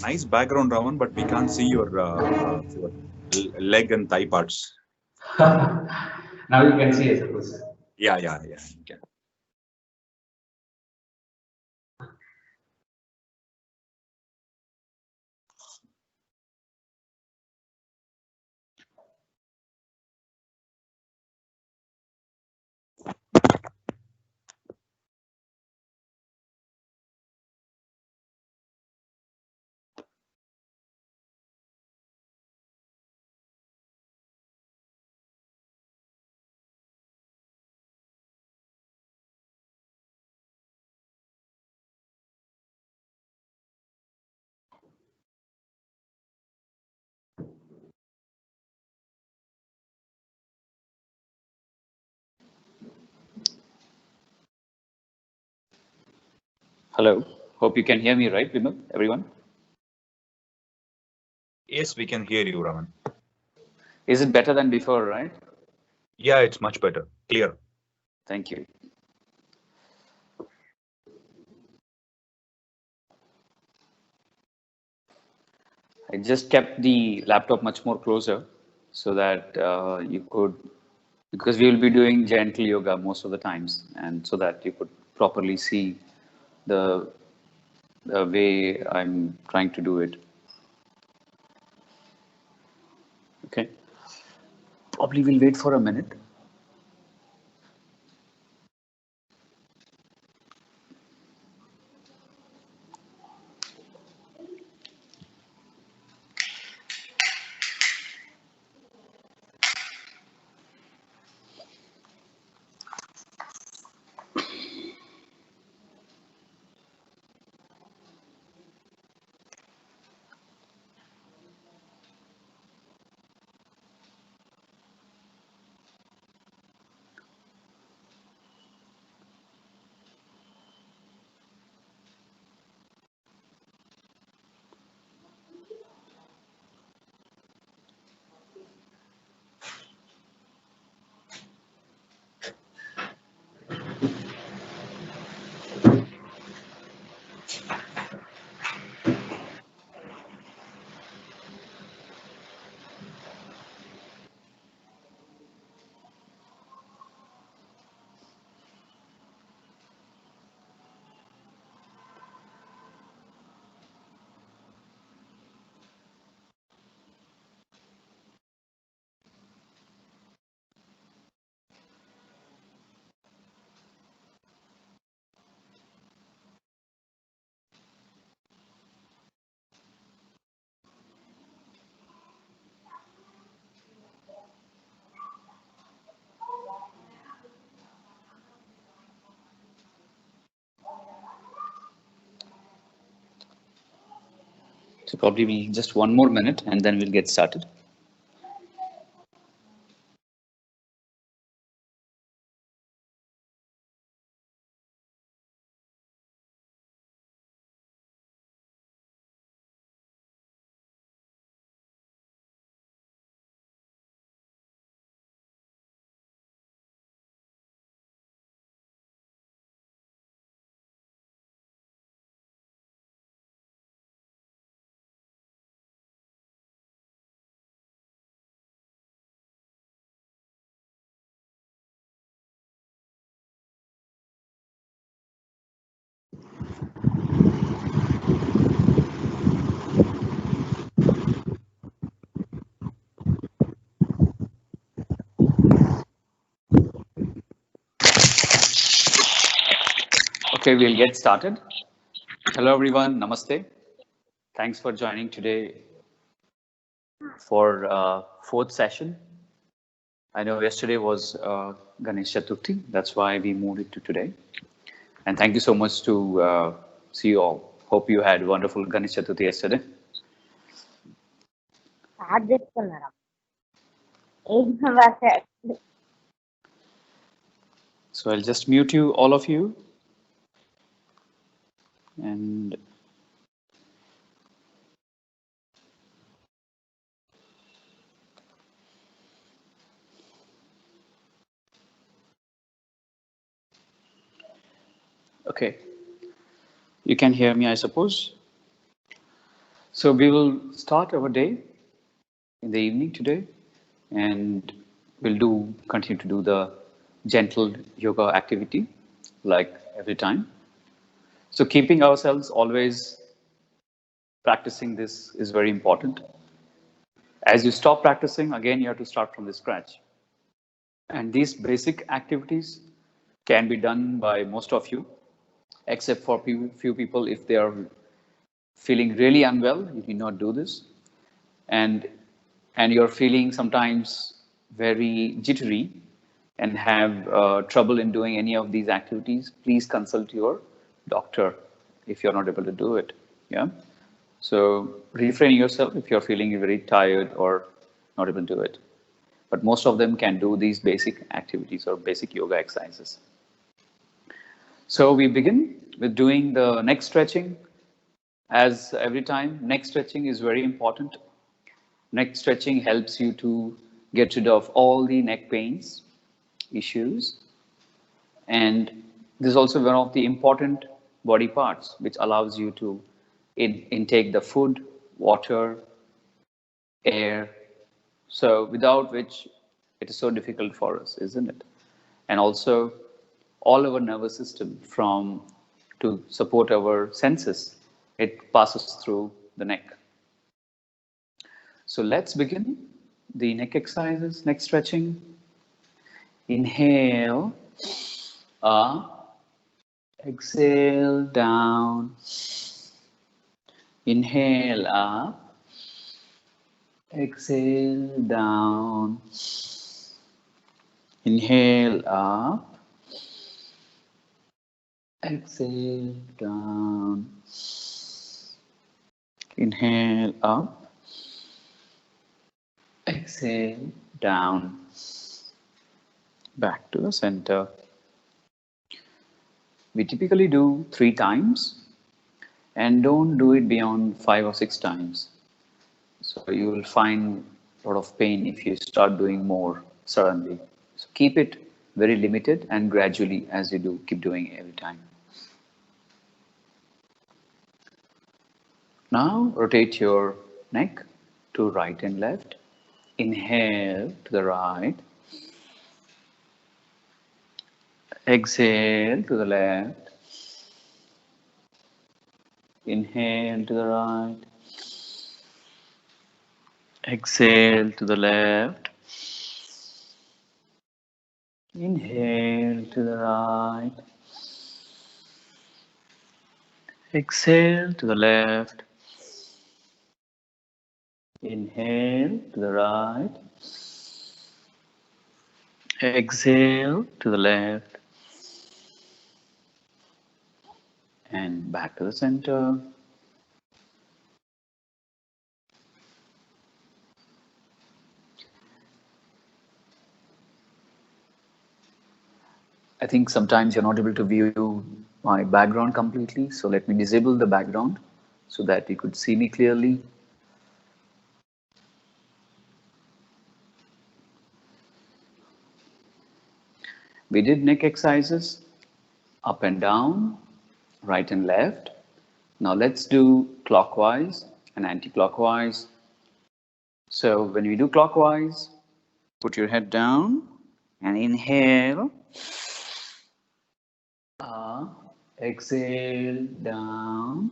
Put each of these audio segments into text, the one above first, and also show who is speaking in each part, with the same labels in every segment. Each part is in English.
Speaker 1: Nice background, Raman, but we can't see your leg and thigh parts.
Speaker 2: Now you can see, I suppose.
Speaker 1: Yeah, yeah, yeah. Okay.
Speaker 3: Hello. Hope you can hear me right, Vimal, everyone.
Speaker 1: Yes, we can hear you, Raman.
Speaker 3: Is it better than before, right?
Speaker 1: Yeah, it's much better. Clear.
Speaker 3: Thank you. I just kept the laptop much more closer so that you could, because we will be doing gentle yoga most of the times, and so that you could properly see the, the way I'm trying to do it. Okay. Probably we'll wait for a minute. So probably we'll just one more minute and then we'll get started. Okay, we'll get started. Hello everyone, namaste. Thanks for joining today for fourth session. I know yesterday was Ganesh Chaturthi, that's why we moved it to today. And thank you so much to see you all. Hope you had wonderful Ganesh Chaturthi yesterday.
Speaker 4: Start చేస్తున్నారా ఏం భాష
Speaker 3: So I'll just mute you, all of you. And okay, you can hear me, I suppose. So we will start our day in the evening today, and we'll continue to do the gentle yoga activity like every time. So keeping ourselves always practicing this is very important. As you stop practicing, again, you have to start from the scratch. And these basic activities can be done by most of you, except for few people. If they are feeling really unwell, you need not do this. And you're feeling sometimes very jittery and have trouble in doing any of these activities, please consult your doctor if you're not able to do it. Yeah. So refrain yourself if you're feeling very tired or not able to do it. But most of them can do these basic activities or basic yoga exercises. So we begin with doing the neck stretching. As every time, neck stretching is very important. Neck stretching helps you to get rid of all the neck pains, issues. And this is also one of the important body parts which allows you to intake the food, water, air. So without which it is so difficult for us, isn't it? And also all our nervous system to support our senses, it passes through the neck. So let's begin the neck exercises, neck stretching. Inhale up, exhale down. Inhale up, exhale down. Inhale up, exhale down. Inhale up, exhale down. Back to the center. We typically do 3 times and don't do it beyond 5 or 6 times. So you will find a lot of pain if you start doing more suddenly. So keep it very limited and gradually as you do, keep doing it every time. Now rotate your neck to right and left. Inhale to the right. Exhale to the left. Inhale to the right. Exhale to the left. Inhale to the right. Exhale to the left. Inhale to the right. Exhale to the left. And back to the center. I think sometimes you're not able to view my background completely, so let me disable the background so that you could see me clearly. We did neck exercises, up and down, right and left. Now let's do clockwise and anti-clockwise. So when we do clockwise, put your head down and inhale. Up, exhale, down.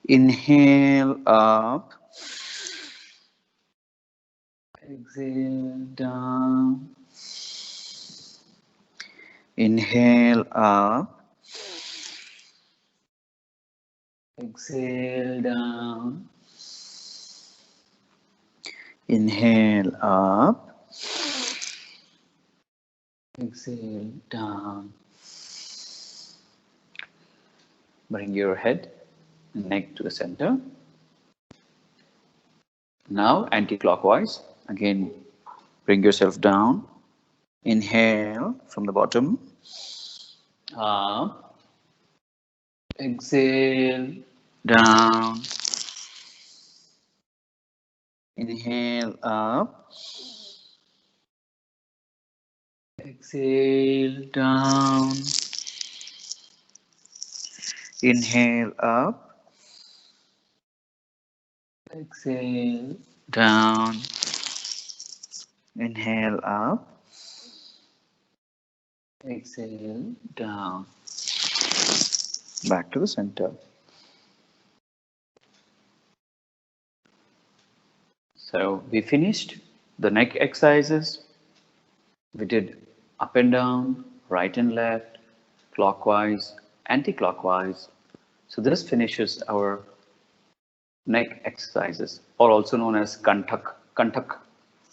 Speaker 3: Inhale, up. Exhale, down. Inhale, up. Exhale, down. Inhale, up. Exhale, down. Bring your head and neck to the center. Now, anti-clockwise. Again, bring yourself down. Inhale from the bottom. Up. Exhale, down. Inhale, up. Exhale, down. Inhale, up. Exhale, down. Inhale up. Exhale, down. Back to the center. So we finished the neck exercises. We did up and down, right and left, clockwise, anti-clockwise. So this finishes our neck exercises, or also known as Kanthak. Kanthak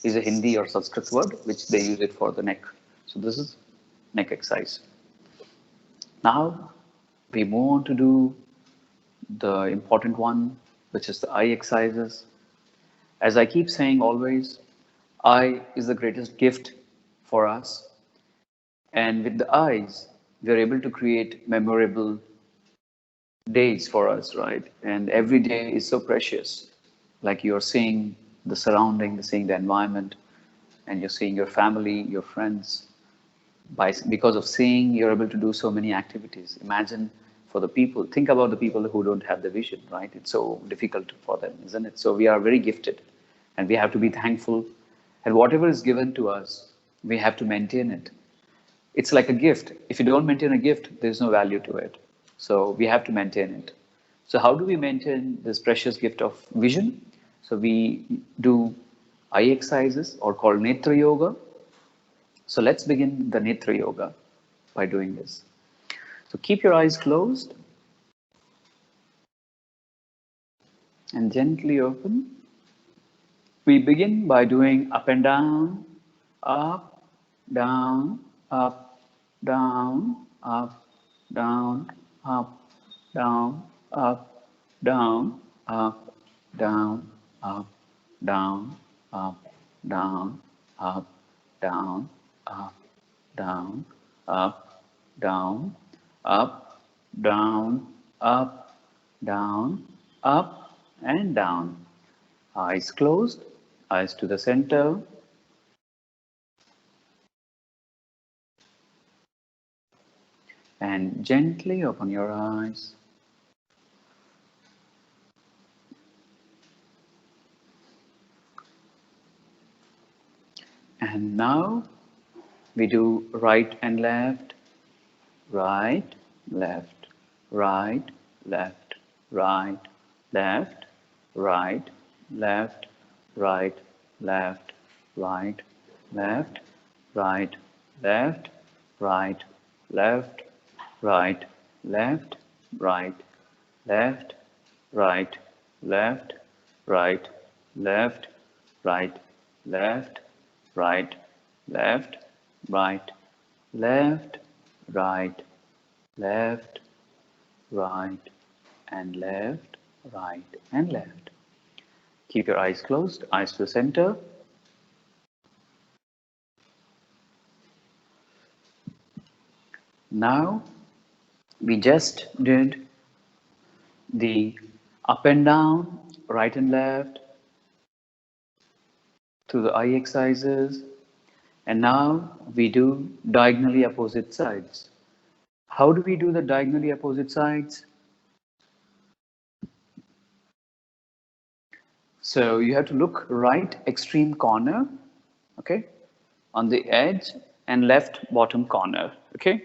Speaker 3: is a Hindi or Sanskrit word which they use it for the neck. So this is neck exercise. Now we move on to do the important one, which is the eye exercises. As I keep saying always, eye is the greatest gift for us. And with the eyes, we are able to create memorable days for us, right? And every day is so precious. Like you're seeing the surrounding, seeing the environment, and you're seeing your family, your friends. Because of seeing, you're able to do so many activities. Imagine for the people, think about the people who don't have the vision, right? It's so difficult for them, isn't it? So we are very gifted and we have to be thankful. And whatever is given to us, we have to maintain it. It's like a gift. If you don't maintain a gift, there's no value to it. So we have to maintain it. So how do we maintain this precious gift of vision? So we do eye exercises or called Netra Yoga. So let's begin the Netra Yoga by doing this. So keep your eyes closed and gently open. We begin by doing up and down, up, down, up, down, up, down, up, down, up, down, up, down, up, down, up, down, up, down, up, down, up, down, up, down, up, down, up, and down. Eyes closed, eyes to the center. And gently open your eyes. And now we do right and left, right, left, right, left, right, left, right, left, right, left, right, left, right, left, right, left, right, left, right, left, right, left, right, left, right, left, right, left, right, left, right, left, right, and left, right, and left. Keep your eyes closed, eyes to the center. Now, we just did the up and down, right and left, through the eye exercises, and now we do diagonally opposite sides. How do we do the diagonally opposite sides? So you have to look right extreme corner, okay, on the edge, and left bottom corner, okay?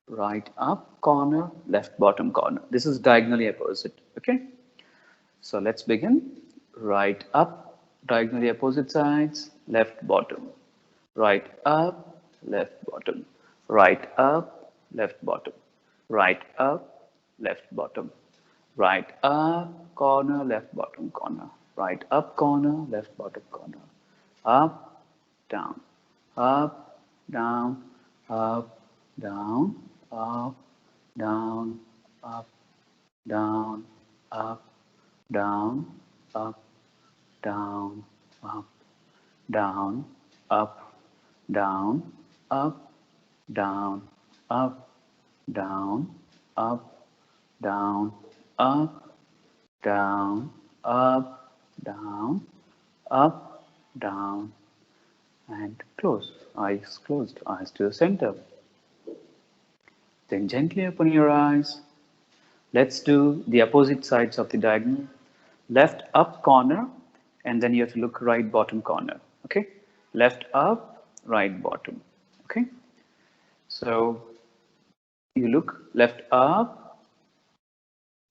Speaker 3: Right up corner, left bottom corner. This is diagonally opposite, okay? So let's begin. Right up, diagonally opposite sides, left bottom. Right up, left bottom. Right up, left bottom. Right up, left bottom. Right up, corner, left bottom corner. Right up corner, left bottom corner. Up, down. Up, down, up, down, up, down, up, down, up, down, up, down, up, down, up, down, up, down, up, down, up, down, up, down, up, down, up, down, and close. Eyes closed, eyes to the center. Then gently open your eyes. Let's do the opposite sides of the diagonal. left up corner, and then you have to look right bottom corner. Okay, left up, right bottom. Okay, so you look left up,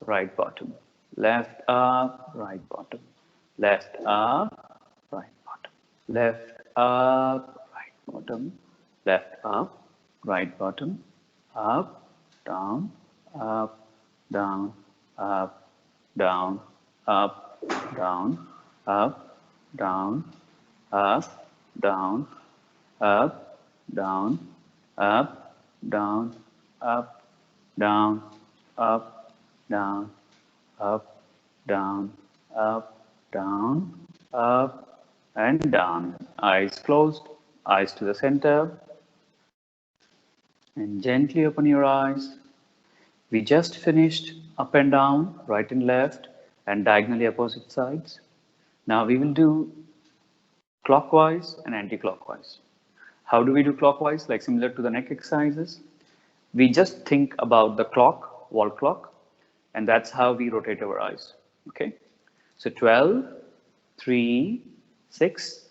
Speaker 3: right bottom, left up, right bottom, left up, right bottom, left up, right bottom, left up, right bottom, up, down, up, down, up, down, up, down, up, down, up, down, up, down, up, down, up, down, up, down, up, down, up, down, up, and down. Eyes closed, eyes to the center, and gently open your eyes. We just finished up and down, right and left, and diagonally opposite sides. Now we will do clockwise and anti-clockwise. How do we do clockwise? Like similar to the neck exercises. We just think about the clock, wall clock, and that's how we rotate our eyes. Okay? So 12, 3, 6,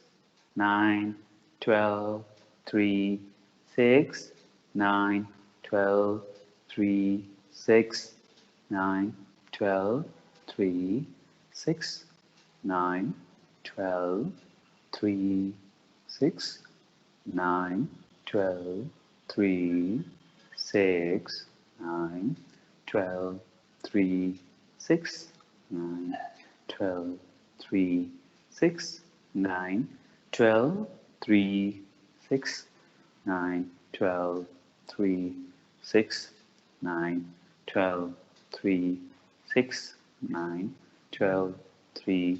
Speaker 3: 9, 12, 3, 6, 9, 12, 3, 6, 9, 12, 3, 6, 9, 12, 3, 6, 9, 12, 3, 6, 9, 12, 3, 6, 9, 12, 3, 6, 9, 12, 3, 6, 9, 12, 3, 6, 9, 12, 3, 6, 9, 12, 3,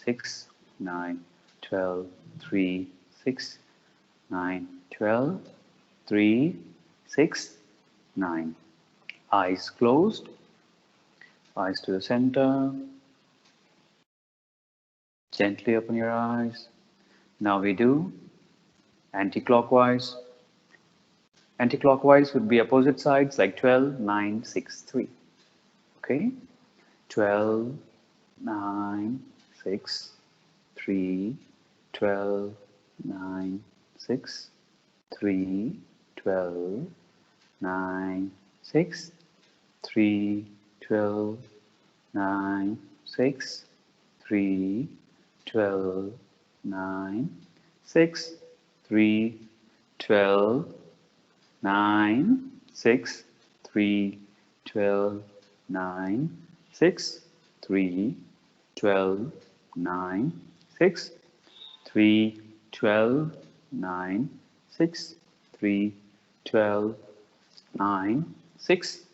Speaker 3: 6, 9, 12, 3, 6, 9, 12, 3, 6, 9. Eyes closed, eyes to the center. Gently open your eyes. Now we do anti-clockwise. Anti-clockwise would be opposite sides like 12, 9, 6, 3. Okay? 12, 9, 6, 3, 12, 9, 6, 3, 12, 9, 6, 3, 12, 9, 6, 3, 12, 9, 6, 3, 12, 9, 6, 3, 12, 9, 6, 3, 12, 9, 6, 3, 12, 9, 6, 3, 12, 9, 6,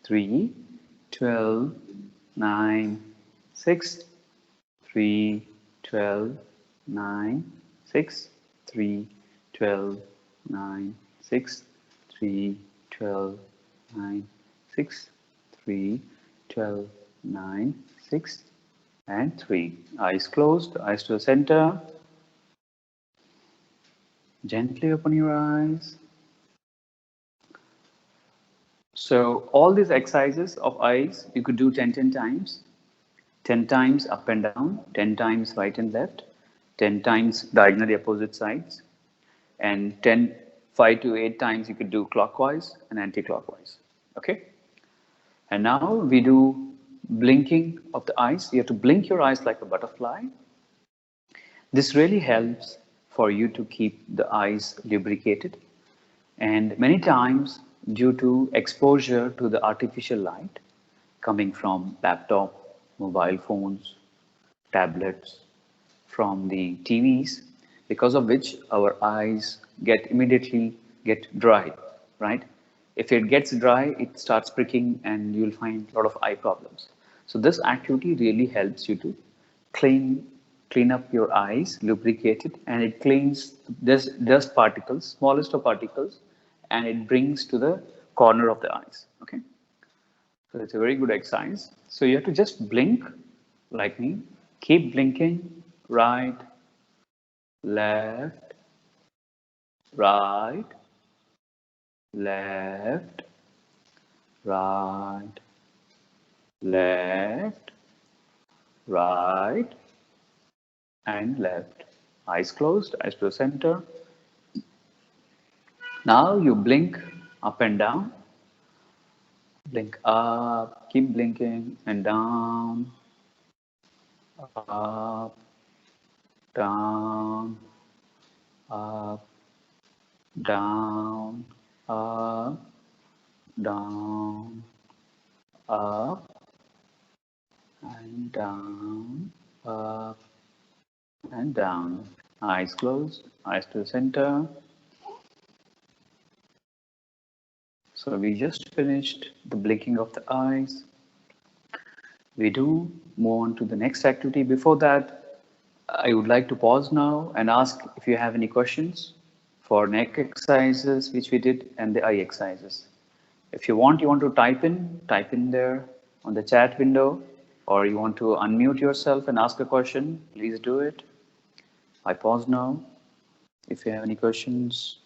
Speaker 3: 3, 12, 9, 6, 3, 12, 9, 6, 3, 12, 9, 6, 3, 12, 9, 6, 3, 12, 9, 6, and 3. Eyes closed, eyes to the center. Gently open your eyes. So all these exercises of eyes, you could do 10 times. 10 times up and down, 10 times right and left, 10 times diagonally opposite sides, and 5 to 8 times you could do clockwise and anti-clockwise. Okay? And now we do blinking of the eyes. You have to blink your eyes like a butterfly. This really helps for you to keep the eyes lubricated. And many times, due to exposure to the artificial light coming from laptop, mobile phones, tablets, from the TVs, because of which our eyes immediately get dry, right? If it gets dry, it starts pricking and you'll find a lot of eye problems. So this activity really helps you to clean up your eyes, lubricate it, and it cleans dust particles, smallest of particles, and it brings to the corner of the eyes. Okay, so it's a very good exercise. So you have to just blink like me. Keep blinking. Right, left, right, left, right, left, right, and left. Eyes closed, eyes to the center. Now you blink up and down. Blink up, keep blinking, and down, up, down, up, down, up, down, up, and down, up, and down. Eyes closed, eyes to the center. So we just finished the blinking of the eyes. We do move on to the next activity. Before that, I would like to pause now and ask if you have any questions for neck exercises, which we did, and the eye exercises. If you want to type in there on the chat window, or you want to unmute yourself and ask a question, please do it. I pause now. If you have any questions.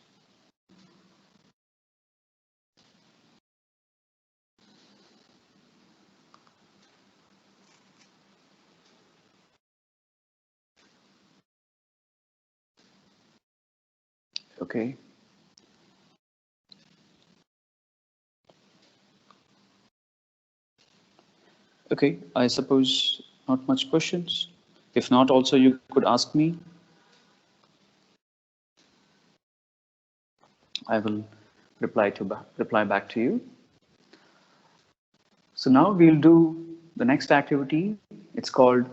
Speaker 3: Okay. Okay, I suppose not much questions. If not, also you could ask me. I will reply back to you. So now we'll do the next activity. It's called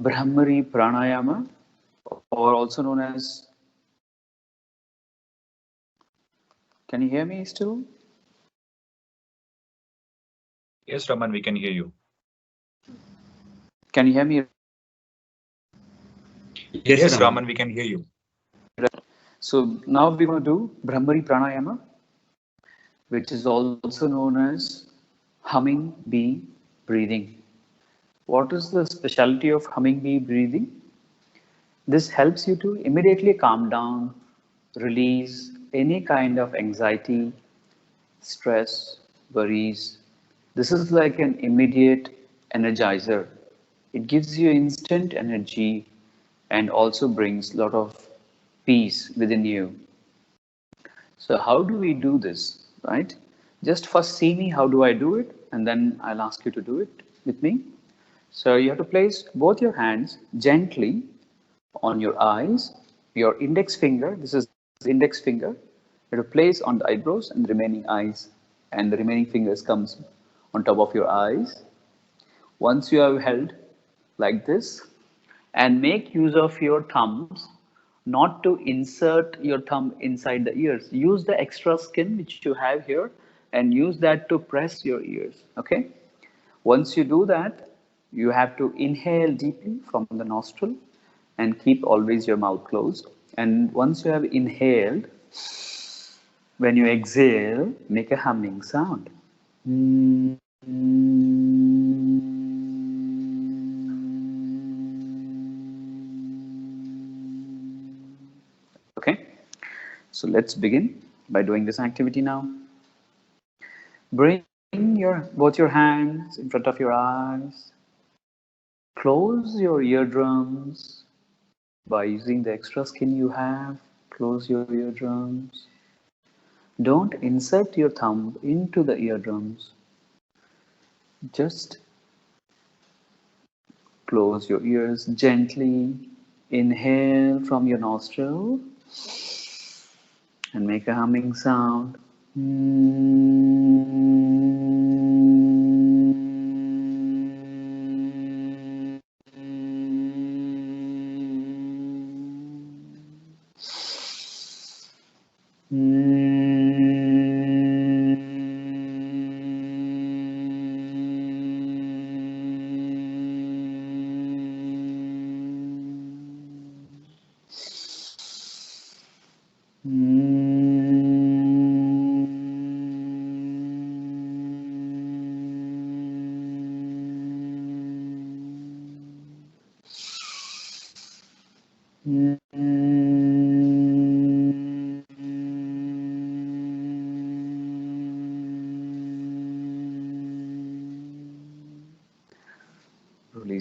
Speaker 3: Brahmari Pranayama, or also known as. Can you hear me still?
Speaker 1: Yes, Raman, we can hear you.
Speaker 3: Can you hear me?
Speaker 1: Yes, Raman, we can hear you.
Speaker 3: So now we're going to do Brahmari Pranayama, which is also known as humming bee breathing. What is the specialty of humming bee breathing? This helps you to immediately calm down, release any kind of anxiety, stress, worries. This is like an immediate energizer. It gives you instant energy and also brings a lot of peace within you. So how do we do this, right? Just first see me, how do I do it? And then I'll ask you to do it with me. So you have to place both your hands gently on your eyes, your index finger, this is index finger, you have to place on the eyebrows and the remaining eyes, and the remaining fingers comes on top of your eyes. Once you have held like this, and make use of your thumbs, not to insert your thumb inside the ears. Use the extra skin which you have here and use that to press your ears, okay? Once you do that, you have to inhale deeply from the nostril and keep always your mouth closed. And once you have inhaled, when you exhale, make a humming sound. Okay, so let's begin by doing this activity now. Bring both your hands in front of your eyes. Close your eardrums by using the extra skin you have. Close your eardrums. Don't insert your thumb into the eardrums. Just close your ears gently. Inhale from your nostril and make a humming sound.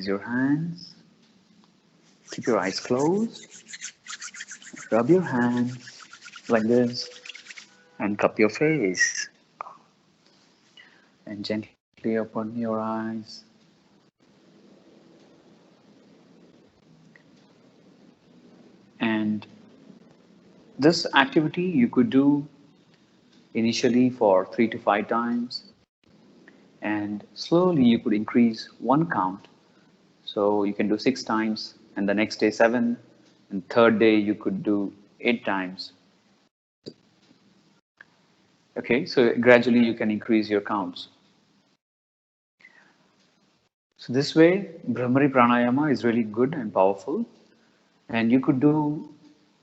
Speaker 3: Raise your hands. Keep your eyes closed. Rub your hands like this and cup your face. And gently open your eyes. And this activity you could do initially for 3 to 5 times, and slowly you could increase one count. So you can do 6 times, and the next day 7, and third day you could do 8 times. Okay, so gradually you can increase your counts. So this way, Brahmari Pranayama is really good and powerful, and you could do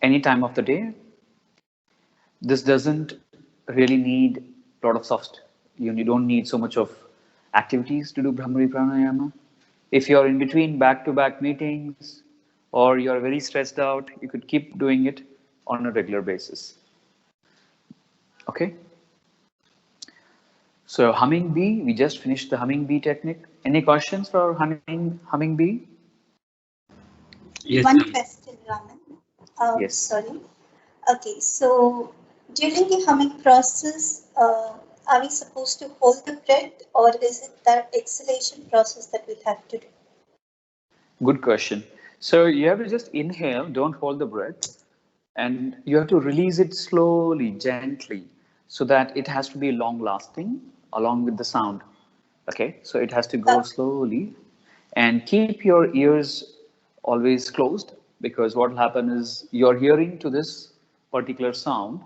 Speaker 3: any time of the day. This doesn't really need a lot of soft, you don't need so much of activities to do Brahmari Pranayama. If you're in between back-to-back meetings or you're very stressed out, you could keep doing it on a regular basis. Okay? So humming bee, we just finished the humming bee technique. Any questions for humming bee?
Speaker 5: Yes. One question, Raman.
Speaker 3: Yes.
Speaker 5: Sorry. Okay, so during the humming process, are we supposed to hold the breath, or is it that exhalation process that we have to do?
Speaker 3: Good question. So you have to just inhale, don't hold the breath, and you have to release it slowly, gently, so that it has to be long lasting along with the sound. Okay, so it has to go slowly, and keep your ears always closed, because what will happen is you're hearing to this particular sound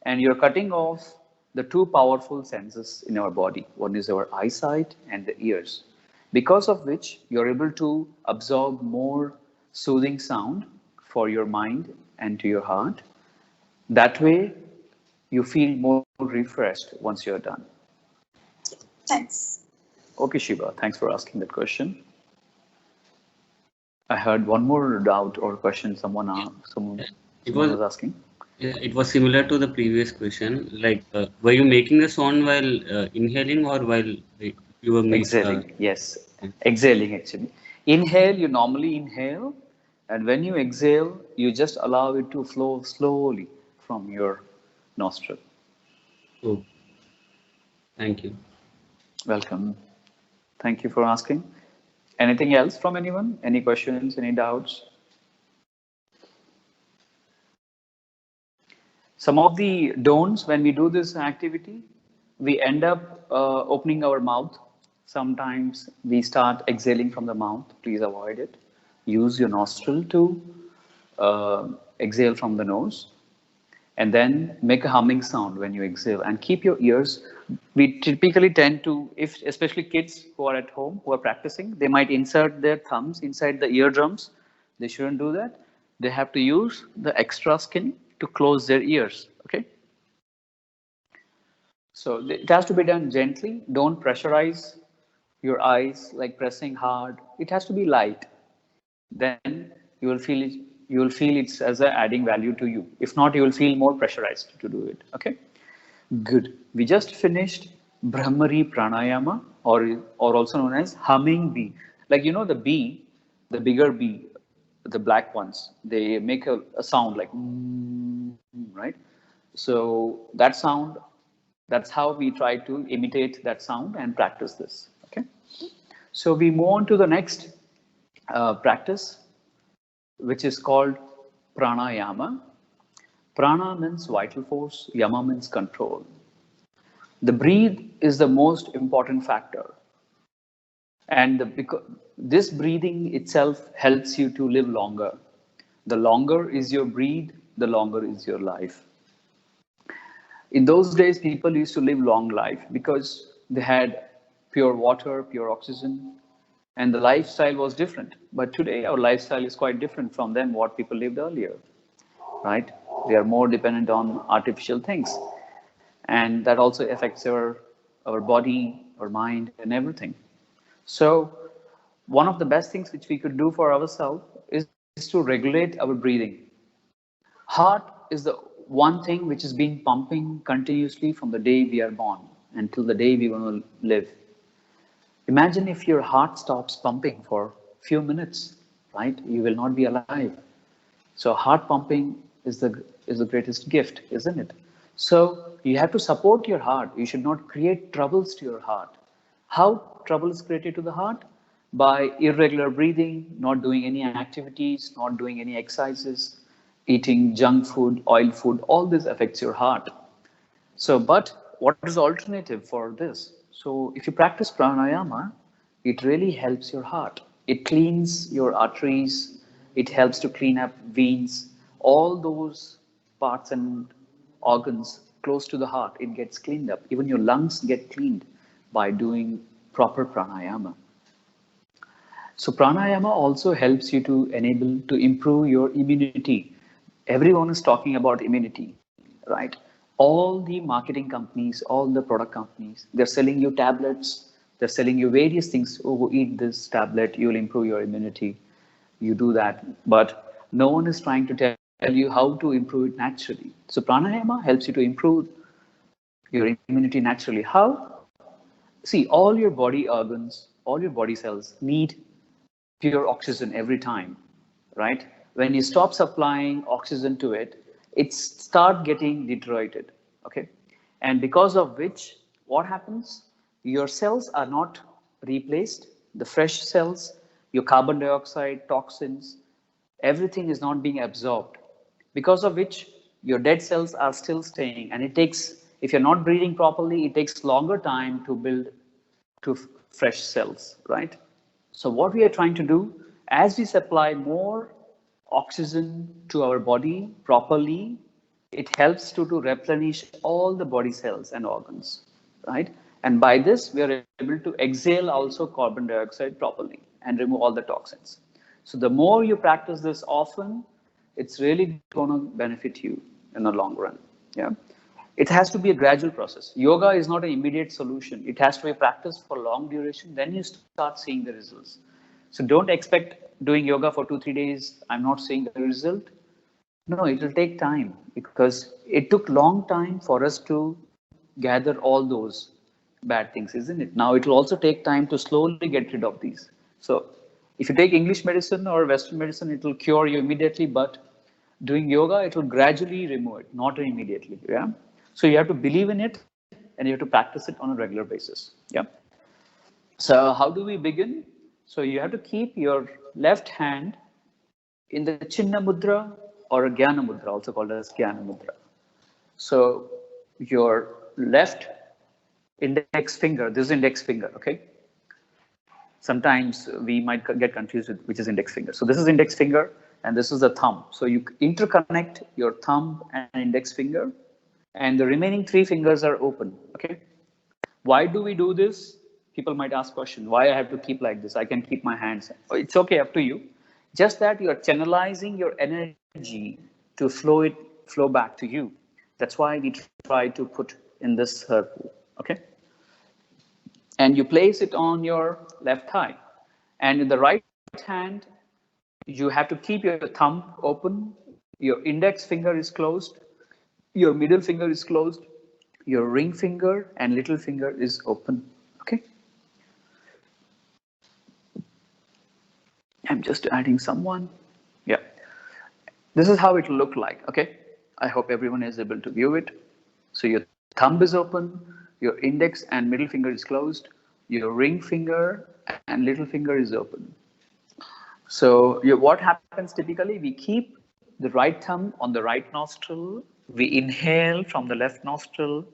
Speaker 3: and you're cutting off the 2 powerful senses in our body. One is our eyesight and the ears, because of which you're able to absorb more soothing sound for your mind and to your heart. That way you feel more refreshed once you're done.
Speaker 5: Thanks.
Speaker 3: Okay, Shiva, thanks for asking that question. I heard one more doubt or question someone was asking.
Speaker 6: Yeah, it was similar to the previous question. Like, were you making the sound while inhaling or while you were
Speaker 3: exhaling? Yes, exhaling actually. Inhale, you normally inhale, and when you exhale, you just allow it to flow slowly from your nostril.
Speaker 6: Oh, thank you.
Speaker 3: Welcome. Thank you for asking. Anything else from anyone? Any questions? Any doubts? Some of the don'ts when we do this activity, we end up opening our mouth. Sometimes we start exhaling from the mouth. Please avoid it. Use your nostril to exhale from the nose. And then make a humming sound when you exhale, and keep your ears. We typically tend to, especially kids who are at home, who are practicing, they might insert their thumbs inside the eardrums. They shouldn't do that. They have to use the extra skin to close their ears, okay? So it has to be done gently. Don't pressurize your eyes, like pressing hard. It has to be light. Then you will feel it. You will feel it's as adding value to you. If not, you will feel more pressurized to do it. Okay. Good. We just finished Brahmari Pranayama, or also known as humming bee. Like the bee, the bigger bee, the black ones. They make a sound like right. So that sound. That's how we try to imitate that sound and practice this. Okay. So we move on to the next practice, which is called pranayama. Prana means vital force, yama means control. The breathe is the most important factor. And because this breathing itself helps you to live longer. The longer is your breathe, the longer is your life. In those days, people used to live long life because they had pure water, pure oxygen, and the lifestyle was different. But today, our lifestyle is quite different from them, what people lived earlier, right? We are more dependent on artificial things. And that also affects our body, our mind, and everything. So one of the best things which we could do for ourselves is to regulate our breathing. Heart is the one thing which has been pumping continuously from the day we are born until the day we want to live. Imagine if your heart stops pumping for few minutes, right? You will not be alive. So heart pumping is the greatest gift, isn't it? So you have to support your heart. You should not create troubles to your heart. How trouble is created to the heart? By irregular breathing, not doing any activities, not doing any exercises, eating junk food, oil food, all this affects your heart. So, but what is the alternative for this? So, if you practice pranayama, it really helps your heart. It cleans your arteries. It helps to clean up veins. All those parts and organs close to the heart, it gets cleaned up. Even your lungs get cleaned by doing proper pranayama. So pranayama also helps you to enable to improve your immunity. Everyone is talking about immunity, right? All the marketing companies, all the product companies, they're selling you tablets, they're selling you various things. Oh, eat this tablet, you'll improve your immunity. You do that. But no one is trying to tell you how to improve it naturally. So pranayama helps you to improve your immunity naturally. How? See, all your body organs, all your body cells need pure oxygen every time, right? When you stop supplying oxygen to it, it start getting deteriorated, okay? And because of which, what happens? Your cells are not replaced. The fresh cells, your carbon dioxide, toxins, everything is not being absorbed. Because of which, your dead cells are still staying, and it takes, if you're not breathing properly, it takes longer time to build to fresh cells, right? So what we are trying to do, as we supply more oxygen to our body properly, it helps to replenish all the body cells and organs, right? And by this, we are able to exhale also carbon dioxide properly and remove all the toxins. So the more you practice this often, it's really going to benefit you in the long run. Yeah. It has to be a gradual process. Yoga is not an immediate solution. It has to be practiced for long duration. Then you start seeing the results. So don't expect doing yoga for 2-3 days. I'm not seeing the result. No, it will take time because it took long time for us to gather all those bad things, isn't it? Now it will also take time to slowly get rid of these. So if you take English medicine or Western medicine, it will cure you immediately, but doing yoga, it will gradually remove it, not immediately. Yeah. So you have to believe in it and you have to practice it on a regular basis. Yeah. So how do we begin? So you have to keep your left hand in the Chinna Mudra or a Jnana Mudra, also called as Jnana Mudra. So your left index finger, this is index finger, okay? Sometimes we might get confused with which is index finger. So this is index finger and this is the thumb. So you interconnect your thumb and index finger and the remaining 3 fingers are open, okay? Why do we do this? People might ask question, why I have to keep like this? I can keep my hands. It's okay, up to you. Just that you're channelizing your energy to flow back to you. That's why we try to put in this circle, okay? And you place it on your left thigh. And in the right hand, you have to keep your thumb open. Your index finger is closed. Your middle finger is closed. Your ring finger and little finger is open, okay? I'm just adding someone. Yeah. This is how it will look like, okay? I hope everyone is able to view it. So your thumb is open, your index and middle finger is closed, your ring finger and little finger is open. So what happens typically, we keep the right thumb on the right nostril, we inhale from the left nostril,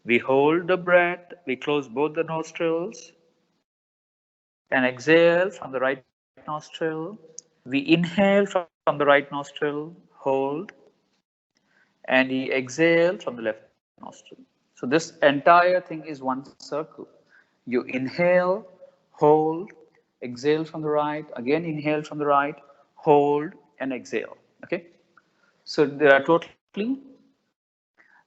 Speaker 3: we hold the breath, we close both the nostrils and exhale from the right nostril. We inhale from the right nostril, hold, and we exhale from the left nostril. So this entire thing is one circle. You inhale, hold, exhale from the right, again inhale from the right, hold, and exhale, okay? So there are totally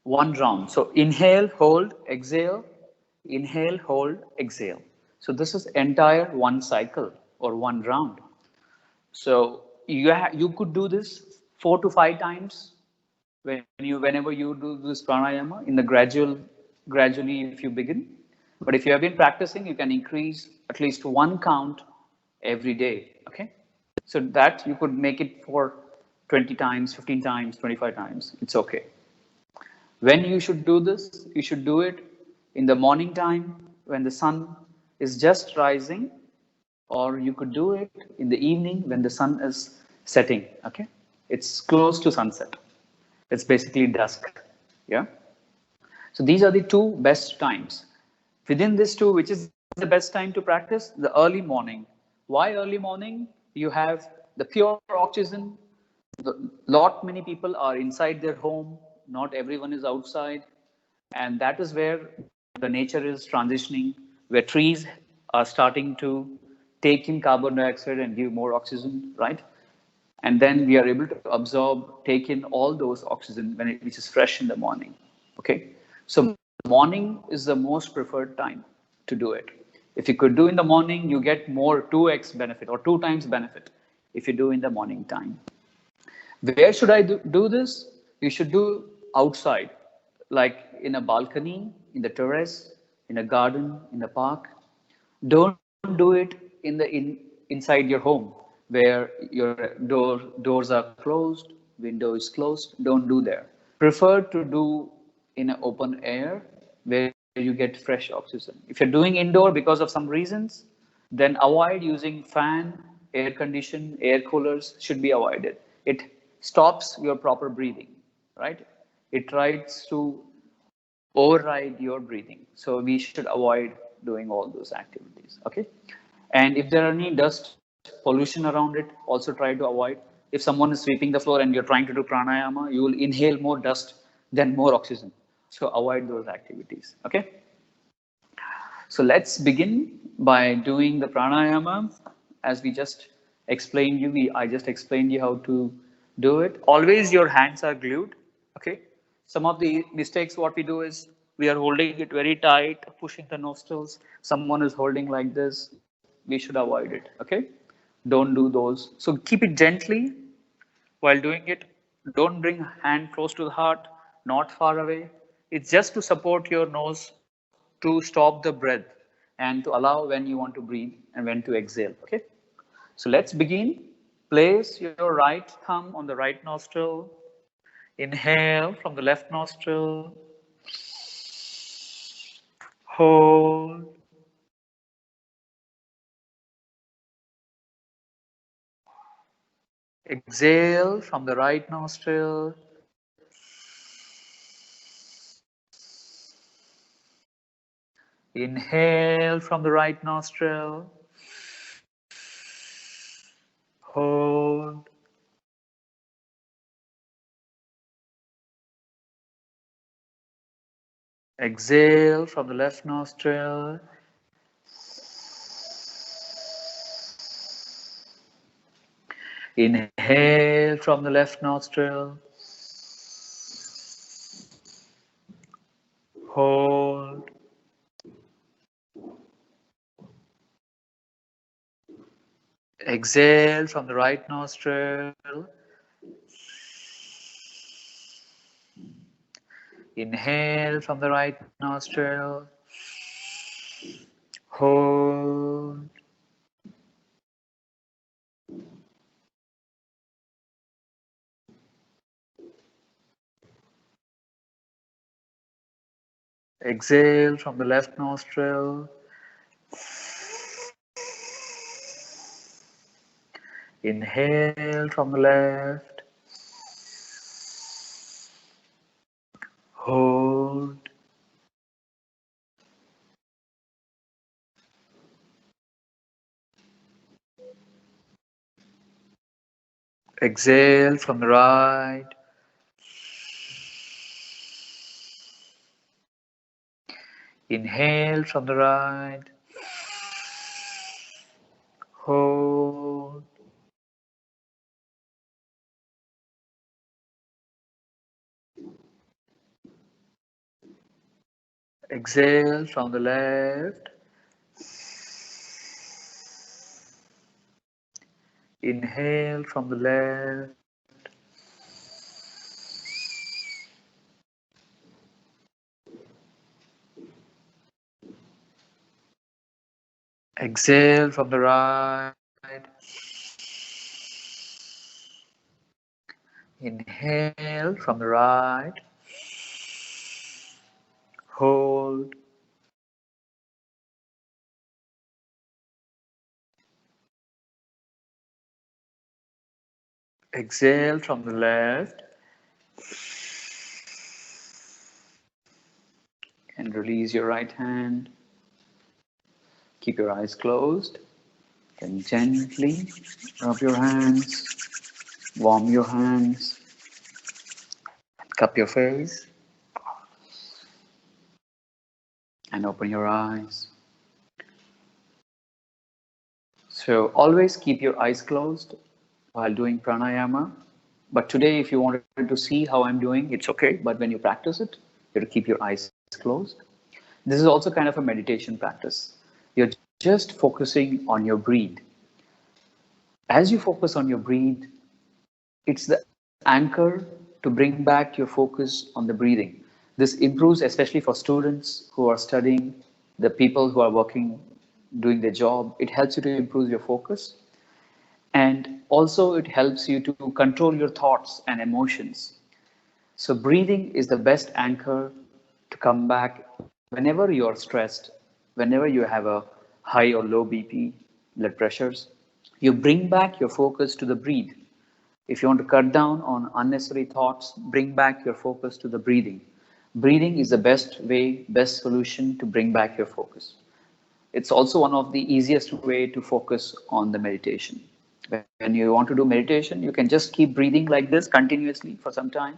Speaker 3: 1 round. So inhale, hold, exhale, inhale, hold, exhale. So this is entire 1 cycle or 1 round. So you could do this 4 to 5 times whenever you do this pranayama in the gradually if you begin. But if you have been practicing, you can increase at least 1 count every day. Okay, so that you could make it for 20 times, 15 times, 25 times. It's okay. When you should do this, you should do it in the morning time when the sun is just rising, or you could do it in the evening when the sun is setting. Okay, it's close to sunset. It's basically dusk. Yeah. So these are the two best times. Within these two, which is the best time to practice? The early morning. Why early morning? You have the pure oxygen. Lot many people are inside their home. Not everyone is outside. And that is where the nature is transitioning, where trees are starting to take in carbon dioxide and give more oxygen, right? And then we are able to absorb, take in all those oxygen which is fresh in the morning. Okay, so morning is the most preferred time to do it. If you could do in the morning, you get more 2x benefit or 2 times benefit if you do in the morning time. Where should I do this? You should do outside, like in a balcony, in the terrace, in a garden, in a park. Don't do it inside your home where your doors are closed, window is closed. Don't do there. Prefer to do in an open air where you get fresh oxygen. If you're doing indoor because of some reasons, then avoid using fan, air condition, air coolers should be avoided. It stops your proper breathing, right? It tries to override your breathing. So we should avoid doing all those activities. Okay. And if there are any dust pollution around it, also try to avoid. If someone is sweeping the floor and you're trying to do pranayama, you will inhale more dust than more oxygen. So avoid those activities. Okay. So let's begin by doing the pranayama as we just explained you. I just explained you how to do it. Always your hands are glued. Okay. Some of the mistakes what we do is we are holding it very tight, pushing the nostrils. Someone is holding like this. We should avoid it. Okay. Don't do those. So keep it gently while doing it. Don't bring hand close to the heart, not far away. It's just to support your nose to stop the breath and to allow when you want to breathe and when to exhale. Okay. So let's begin. Place your right thumb on the right nostril. Inhale from the left nostril. Hold. Exhale from the right nostril. Inhale from the right nostril. Hold. Exhale from the left nostril. Inhale from the left nostril. Hold. Exhale from the right nostril. Inhale from the right nostril. Hold. Exhale from the left nostril. Inhale from the left. Hold. Exhale from the right. Inhale from the right. Hold. Exhale from the left. Inhale from the left. Exhale from the right. Inhale from the right. Hold. Exhale from the left. And release your right hand. Keep your eyes closed. Then gently rub your hands, warm your hands, cup your face, and open your eyes. So always keep your eyes closed while doing pranayama. But today, if you wanted to see how I'm doing, it's okay. But when you practice it, you have to keep your eyes closed. This is also kind of a meditation practice. You're just focusing on your breathe. As you focus on your breathe, it's the anchor to bring back your focus on the breathing. This improves, especially for students who are studying, the people who are working, doing their job. It helps you to improve your focus. And also it helps you to control your thoughts and emotions. So breathing is the best anchor to come back whenever you are stressed, whenever you have a high or low BP, blood pressures. You bring back your focus to the breathe. If you want to cut down on unnecessary thoughts, bring back your focus to the breathing. Breathing is the best way, best solution to bring back your focus. It's also one of the easiest way to focus on the meditation. When you want to do meditation, you can just keep breathing like this continuously for some time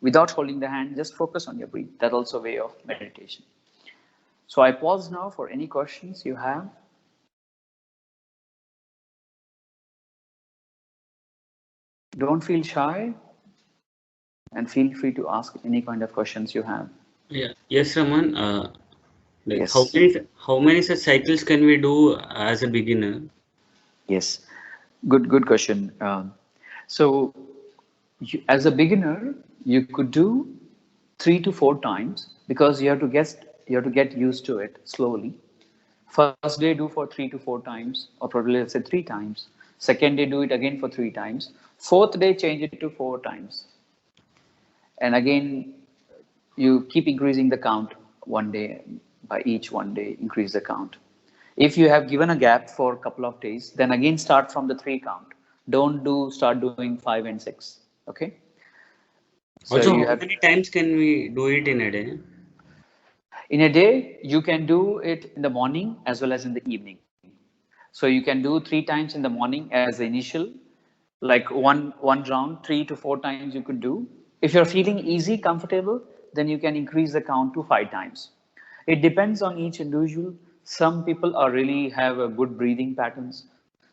Speaker 3: without holding the hand, just focus on your breath. That's also a way of meditation. So I pause now for any questions you have. Don't feel shy and feel free to ask any kind of questions you have.
Speaker 6: Yeah. Yes, Raman. Like
Speaker 3: Yes.
Speaker 6: how many such cycles can we do as a beginner?
Speaker 3: Yes, good question. So as a beginner, you could do 3 to 4 times because you have to get used to it slowly. First day do for 3 to 4 times, or probably let's say 3 times. Second day do it again for 3 times. Fourth day change it to 4 times, and again you keep increasing the count one day by each one day. Increase the count. If you have given a gap for a couple of days, then again start from the 3 count. Don't start doing 5 and 6. Okay. So
Speaker 6: Also,
Speaker 3: you
Speaker 6: how
Speaker 3: have
Speaker 6: many times can we do it in a day?
Speaker 3: in a day you can do it in the morning as well as in the evening. So you can do 3 times in the morning as the initial, like one round, 3 to 4 times you could do. If you're feeling easy, comfortable, then you can increase the count to 5 times. It depends on each individual. Some people are really have a good breathing patterns.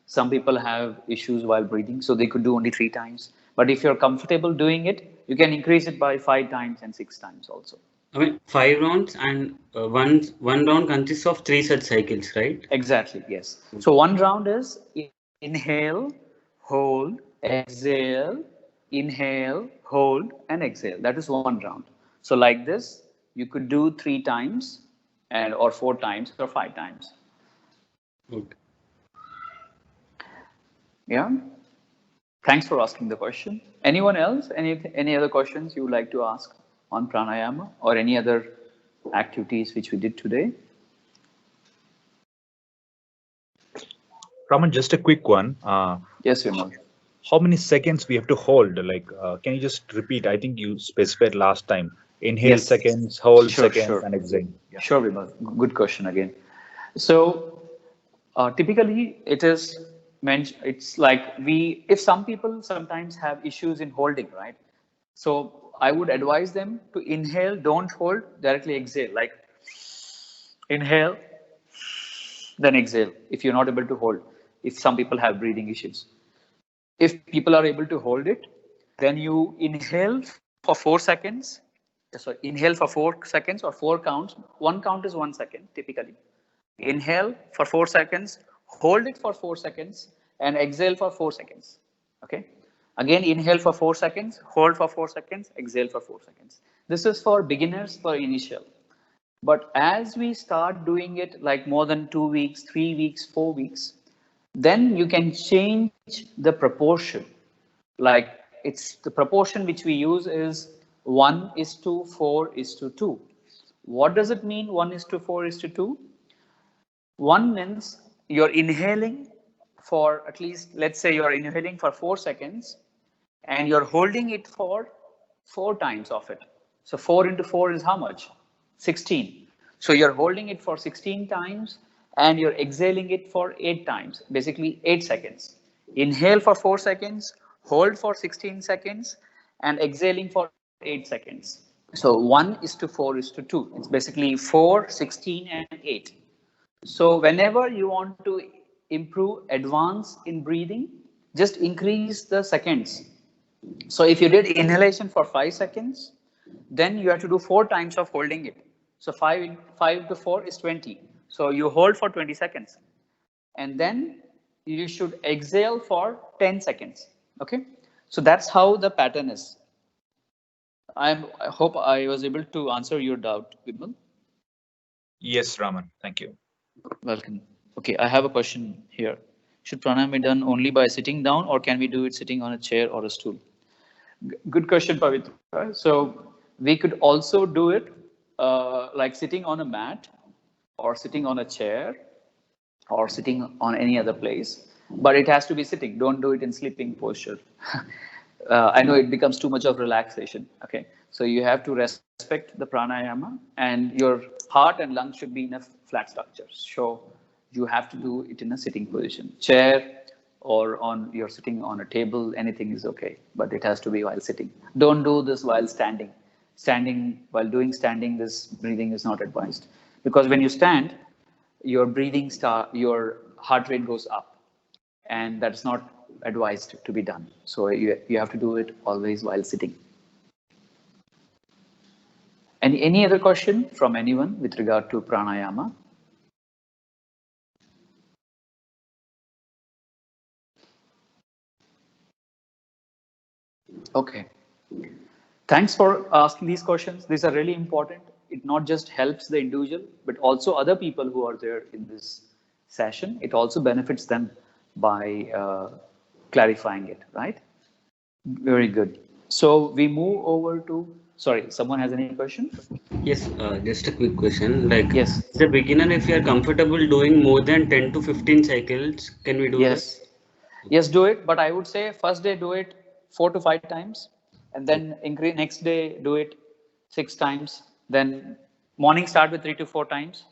Speaker 3: Some people have issues while breathing, so they could do only 3 times. But if you're comfortable doing it, you can increase it by 5 times and 6 times also.
Speaker 6: I mean, 5 rounds and one round consists of 3 such cycles, right?
Speaker 3: Exactly, yes. So one round is inhale, hold, exhale, inhale, hold, and exhale. That is one round. So like this, you could do 3 times and or 4 times or 5 times.
Speaker 6: Okay.
Speaker 3: Yeah. Thanks for asking the question. Anyone else? Any other questions you would like to ask on pranayama or any other activities which we did today?
Speaker 1: Raman, just a quick one.
Speaker 3: Yes, Vimal.
Speaker 1: How many seconds we have to hold? Like, can you just repeat? I think you specified last time. Inhale
Speaker 3: Yes.
Speaker 1: seconds, hold
Speaker 3: Sure,
Speaker 1: seconds,
Speaker 3: sure.
Speaker 1: and exhale. Yeah.
Speaker 3: Sure, Vimal. Good question again. So typically, it's like if some people sometimes have issues in holding, right? So I would advise them to inhale, don't hold, directly exhale. Like inhale, then exhale. If you're not able to hold, if some people have breathing issues, if people are able to hold it, then you inhale for 4 seconds. So inhale for 4 seconds or 4 counts. One count is 1 second typically. Inhale for 4 seconds, hold it for 4 seconds, and exhale for 4 seconds. Okay. Again, inhale for 4 seconds, hold for 4 seconds, exhale for 4 seconds. This is for beginners, for initial. But as we start doing it like more than 2 weeks, 3 weeks, 4 weeks, then you can change the proportion. Like it's the proportion which we use is 1:4:2. What does it mean 1:4:2? 1 means you're inhaling for at least, let's say you're inhaling for 4 seconds and you're holding it for 4 times of it. So 4 into 4 is how much? 16. So you're holding it for 16 times and you're exhaling it for 8 times, basically 8 seconds. Inhale for 4 seconds, hold for 16 seconds, and exhaling for 8 seconds. So 1:4:2. It's basically 4, 16, and 8. So whenever you want to improve, advance in breathing, just increase the seconds. So if you did inhalation for 5 seconds, then you have to do 4 times of holding it. So 5 to 4 is 20. So you hold for 20 seconds. And then you should exhale for 10 seconds. Okay. So that's how the pattern is. I hope I was able to answer your doubt, Vimal.
Speaker 1: Yes, Raman. Thank you.
Speaker 3: Welcome. Okay, I have a question here. Should pranayama be done only by sitting down, or can we do it sitting on a chair or a stool? Good question, Pavitra. So we could also do it like sitting on a mat, or sitting on a chair, or sitting on any other place. But it has to be sitting. Don't do it in sleeping posture. I know it becomes too much of relaxation. Okay, so you have to respect the pranayama, and your heart and lungs should be in a flat structure. So you have to do it in a sitting position, chair, or on you're sitting on a table. Anything is okay, but it has to be while sitting. Don't do this while standing. While doing standing, this breathing is not advised, because when you stand, your your heart rate goes up, and that's not advised to be done. So you have to do it always while sitting. Any other question from anyone with regard to pranayama? Okay. Thanks for asking these questions. These are really important. It not just helps the individual, but also other people who are there in this session. It also benefits them by clarifying it, right? Very good. So we move over to, sorry, someone has any question?
Speaker 6: Yes, just a quick question. Like,
Speaker 3: Yes.
Speaker 6: as a beginner, if you are comfortable doing more than 10 to 15 cycles, can we do that?
Speaker 3: Yes. Yes, do it. But I would say first day do it 4 to 5 times, and then increase next day do it 6 times. Then morning start with 3 to 4 times.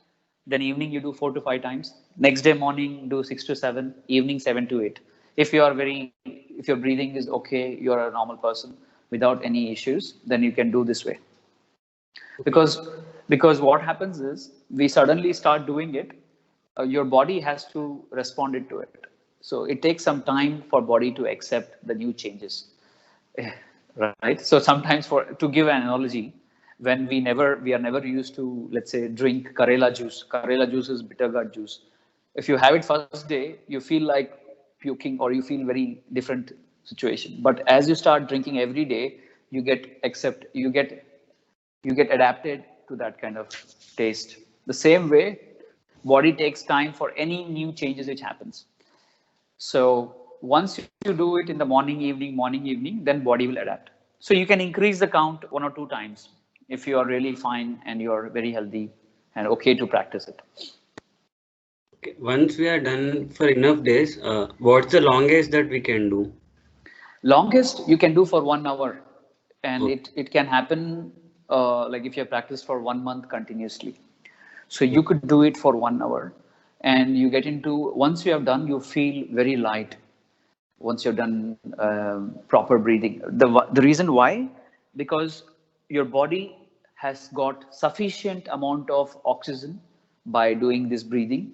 Speaker 3: Then evening you do 4 to 5 times. Next day morning do 6 to 7. Evening 7 to 8. If your breathing is okay, you're a normal person without any issues, then you can do this way. Because what happens is we suddenly start doing it, your body has to respond to it. So it takes some time for body to accept the new changes, right? So sometimes, to give an analogy, when we are never used to, let's say, drink Karela juice. Karela juice is bitter gourd juice. If you have it first day, you feel like puking, or you feel very different situation. But as you start drinking every day, you get adapted to that kind of taste. The same way, body takes time for any new changes which happens. So once you do it in the morning, evening, then body will adapt. So you can increase the count 1 or 2 times if you are really fine and you're very healthy and okay to practice it.
Speaker 6: Okay. Once we are done for enough days, what's the longest that we can do?
Speaker 3: Longest you can do for 1 hour, and
Speaker 6: Okay.
Speaker 3: it can happen like if you have practiced for 1 month continuously. So you could do it for 1 hour, and you get into, once you have done, you feel very light. Once you've done proper breathing, the reason why, because your body has got sufficient amount of oxygen by doing this breathing,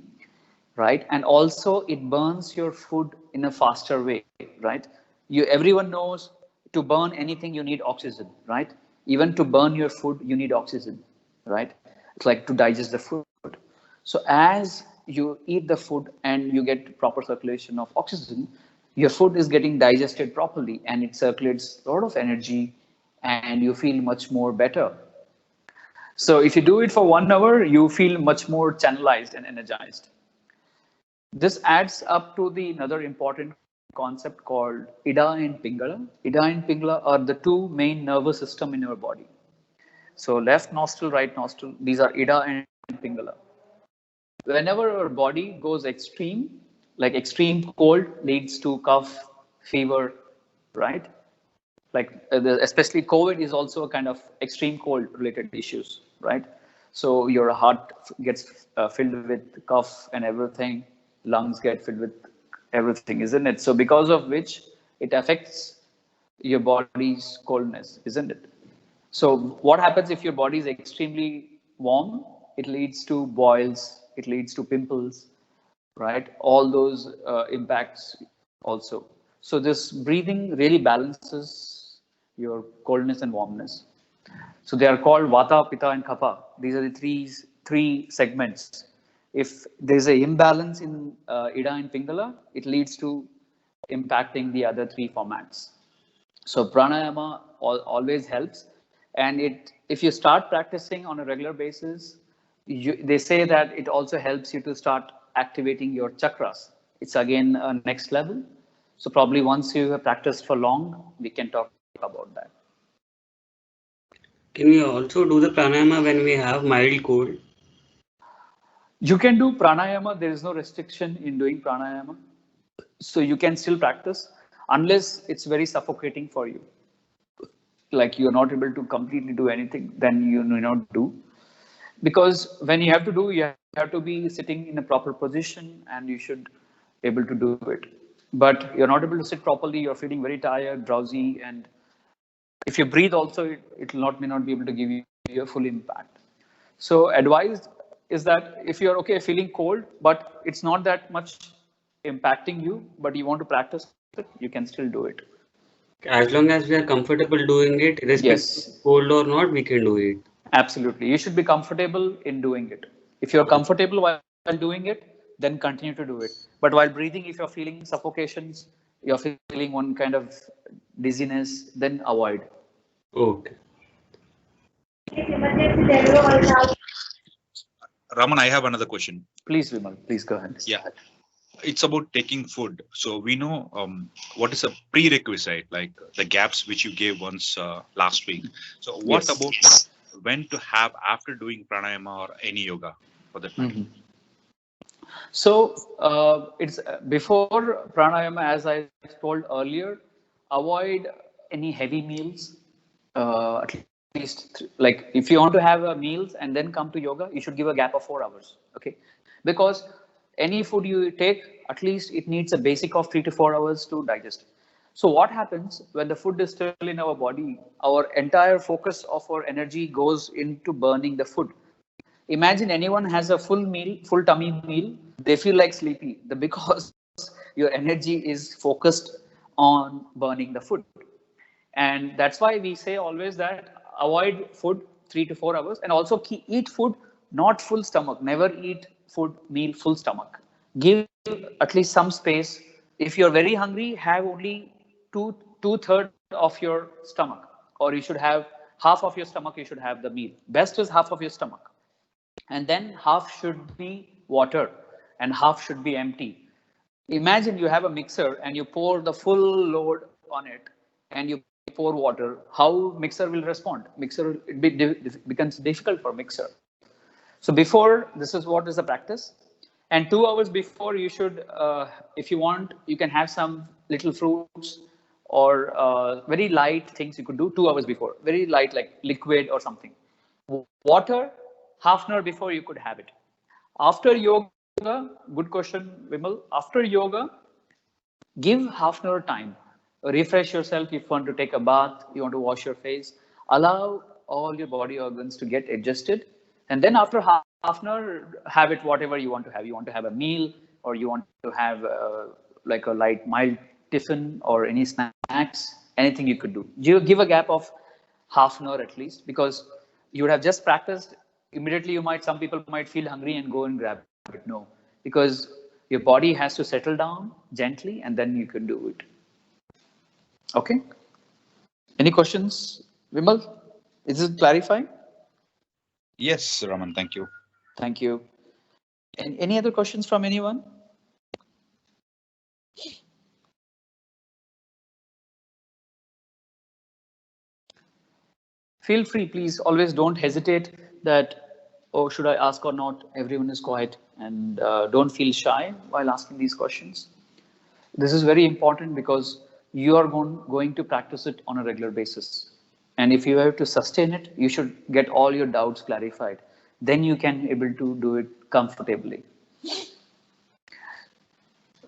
Speaker 3: right? And also it burns your food in a faster way, right? Everyone knows to burn anything you need oxygen, right? Even to burn your food you need oxygen, right? It's like to digest the food. So as you eat the food and you get proper circulation of oxygen, your food is getting digested properly, and it circulates a lot of energy, and you feel much more better. So if you do it for 1 hour, you feel much more channelized and energized. This adds up to the another important concept called Ida and Pingala. Ida and Pingala are the two main nervous system in our body. So left nostril, right nostril, these are Ida and Pingala. Whenever our body goes extreme, like extreme cold leads to cough, fever, right? Like especially COVID is also a kind of extreme cold related issues, right? So your heart gets filled with cough and everything, lungs get filled with everything, isn't it? So because of which it affects your body's coldness, isn't it? So what happens if your body is extremely warm? It leads to boils, it leads to pimples, right? All those impacts also. So this breathing really balances your coldness and warmness. So they are called Vata, Pitta, and Kapha. These are the three segments. If there's an imbalance in Ida and Pingala, it leads to impacting the other three formats. So pranayama always helps, and if you start practicing on a regular basis, they say that it also helps you to start activating your chakras. It's again a next level. So probably once you have practiced for long, we can talk about that.
Speaker 6: Can we also do the pranayama when we have mild cold?
Speaker 3: You can do pranayama. There is no restriction in doing pranayama. So you can still practice unless it's very suffocating for you. Like you're not able to completely do anything, then you may not do. Because when you have to do, you have to be sitting in a proper position and you should be able to do it. But you're not able to sit properly, you're feeling very tired, drowsy, and if you breathe also, it may not be able to give you a full impact. So advice is that if you're okay feeling cold, but it's not that much impacting you, but you want to practice it, you can still do it.
Speaker 6: As long as we are comfortable doing it, irrespective of cold or not, we can do it.
Speaker 3: Absolutely. You should be comfortable in doing it. If you're comfortable while doing it, then continue to do it. But while breathing, if you're feeling suffocations, you're feeling one kind of dizziness, then avoid.
Speaker 6: Okay.
Speaker 1: Raman, I have another question.
Speaker 3: Please, Vimal, please go ahead.
Speaker 1: Yeah. It's about taking food. So we know what is a prerequisite, like the gaps which you gave once last week. So what about when to have after doing pranayama or any yoga for that matter?
Speaker 3: So it's before pranayama, as I told earlier, avoid any heavy meals. At least like if you want to have meals and then come to yoga, you should give a gap of 4 hours. Okay, because any food you take, at least it needs a basic of 3 to 4 hours to digest. So what happens when the food is still in our body? Our entire focus of our energy goes into burning the food. Imagine anyone has a full meal, full tummy meal, they feel like sleepy because your energy is focused on burning the food. And that's why we say always that avoid food 3 to 4 hours and also eat food not full stomach. Never eat food meal full stomach. Give at least some space. If you're very hungry, have only two-thirds of your stomach, or you should have half of your stomach. You should have the meal. Best is half of your stomach, and then half should be water and half should be empty. Imagine you have a mixer and you pour the full load on it and you pour water. How mixer will respond? Mixer becomes difficult for mixer. So before, this is what is the practice. And 2 hours before, you should, if you want, you can have some little fruits or very light things you could do 2 hours before. Very light, like liquid or something. Water, half an hour before you could have it. After yoga, good question, Vimal. After yoga, give half an hour time. Refresh yourself. If you want to take a bath, you want to wash your face. Allow all your body organs to get adjusted. And then after half an hour, have it whatever you want to have. You want to have a meal or you want to have like a light, mild tiffin or any snacks, anything you could do. You give a gap of half an hour at least, because you would have just practiced. Immediately some people might feel hungry and go and grab it. No, because your body has to settle down gently and then you can do it. Okay. Any questions, Vimal? Is it clarifying?
Speaker 1: Yes, Raman, thank you.
Speaker 3: Thank you. Any other questions from anyone? feel free, please. Always don't hesitate that, oh, should I ask or not? Everyone is quiet, and don't feel shy while asking these questions. This is very important because you are going to practice it on a regular basis. And if you have to sustain it, you should get all your doubts clarified. Then you can able to do it comfortably.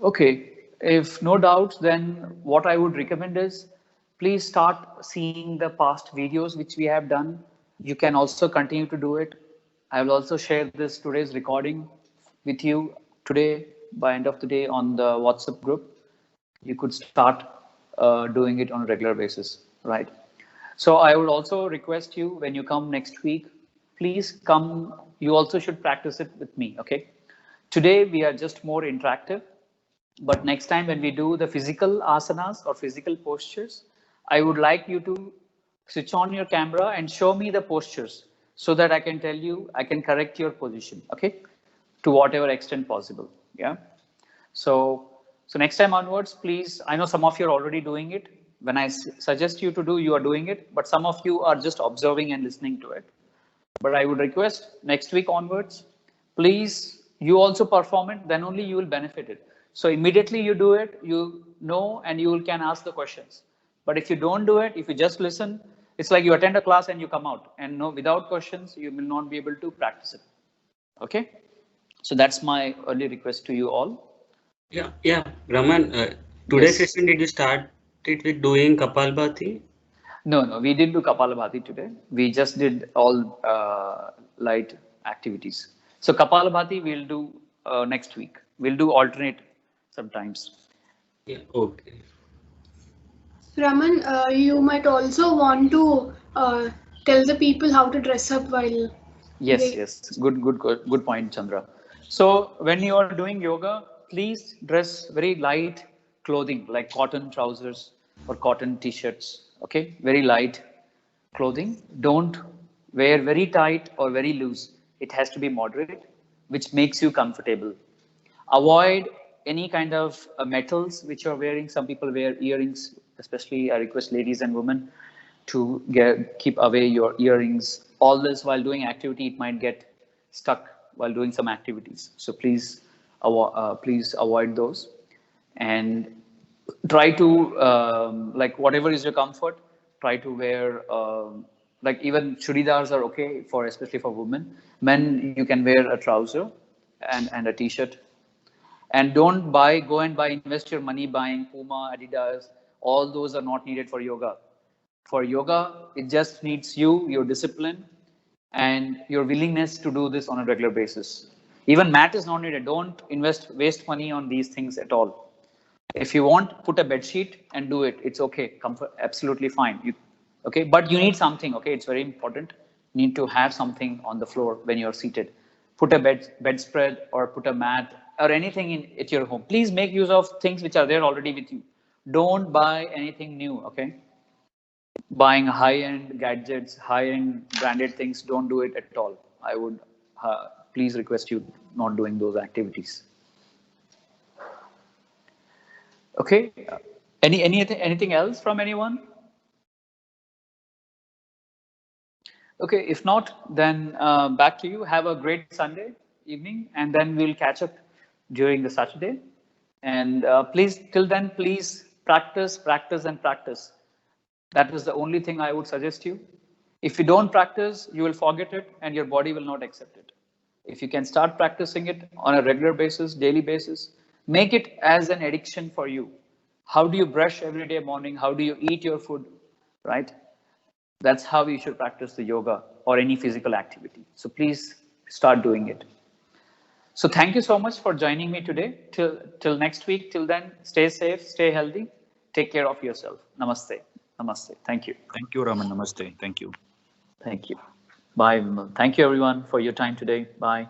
Speaker 3: Okay, if no doubts, then what I would recommend is please start seeing the past videos which we have done. You can also continue to do it. I will also share this today's recording with you today by end of the day on the WhatsApp group. You could start doing it on a regular basis, right? So I would also request you when you come next week, please come. You also should practice it with me, okay? Today we are just more interactive. But next time when we do the physical asanas or physical postures, I would like you to switch on your camera and show me the postures so that I can tell you, I can correct your position, okay? To whatever extent possible, yeah? So next time onwards, please, I know some of you are already doing it. When I suggest you to do, you are doing it, but some of you are just observing and listening to it. But I would request next week onwards, please, you also perform it, then only you will benefit it. So immediately you do it, you know, and you can ask the questions. But if you don't do it, if you just listen, it's like you attend a class and you come out and no, without questions, you will not be able to practice it. Okay. So that's my early request to you all.
Speaker 6: Yeah. Raman, today's
Speaker 3: Yes.
Speaker 6: session, did you start it with doing Kapalbhati?
Speaker 3: No, we didn't do Kapalabhati today. We just did all light activities. So Kapalabhati we'll do next week. We'll do alternate sometimes.
Speaker 6: Yeah, okay.
Speaker 7: Raman, you might also want to tell the people how to dress up while
Speaker 3: Yes. Good point, Chandra. So when you are doing yoga, please dress very light clothing like cotton trousers or cotton t-shirts. Okay, very light clothing. Don't wear very tight or very loose. It has to be moderate, which makes you comfortable. Avoid any kind of metals which you're wearing. Some people wear earrings, especially I request ladies and women to keep away your earrings. All this while doing activity, it might get stuck while doing some activities. So please avoid those and try to like whatever is your comfort, try to wear like even churidars are okay for especially for women. Men, you can wear a trouser and a t-shirt. And don't go and invest your money buying Puma, Adidas. All those are not needed for yoga. For yoga, it just needs you, your discipline, and your willingness to do this on a regular basis. Even mat is not needed. Don't waste money on these things at all. If you want, put a bed sheet and do it. It's okay. Comfort, absolutely fine. Okay, but you need something. Okay, it's very important. You need to have something on the floor when you're seated. Put a bedspread or put a mat or anything at your home. Please make use of things which are there already with you. Don't buy anything new. Okay, buying high-end gadgets, high-end branded things. Don't do it at all. I would please request you not doing those activities. Okay. Anything else from anyone? Okay. If not, then back to you. Have a great Sunday evening, and then we'll catch up during the Saturday. And please, till then, please practice. That is the only thing I would suggest you. If you don't practice, you will forget it, and your body will not accept it. If you can start practicing it on a regular basis, daily basis, make it as an addiction for you. How do you brush every day morning? How do you eat your food, right? That's how you should practice the yoga or any physical activity. So please start doing it. So thank you so much for joining me today. Till next week. Till then, stay safe, stay healthy, take care of yourself. Namaste. Thank you.
Speaker 1: Thank you, Raman. Namaste. Thank you.
Speaker 3: Thank you. Bye, Vimal. Thank you, everyone, for your time today. Bye.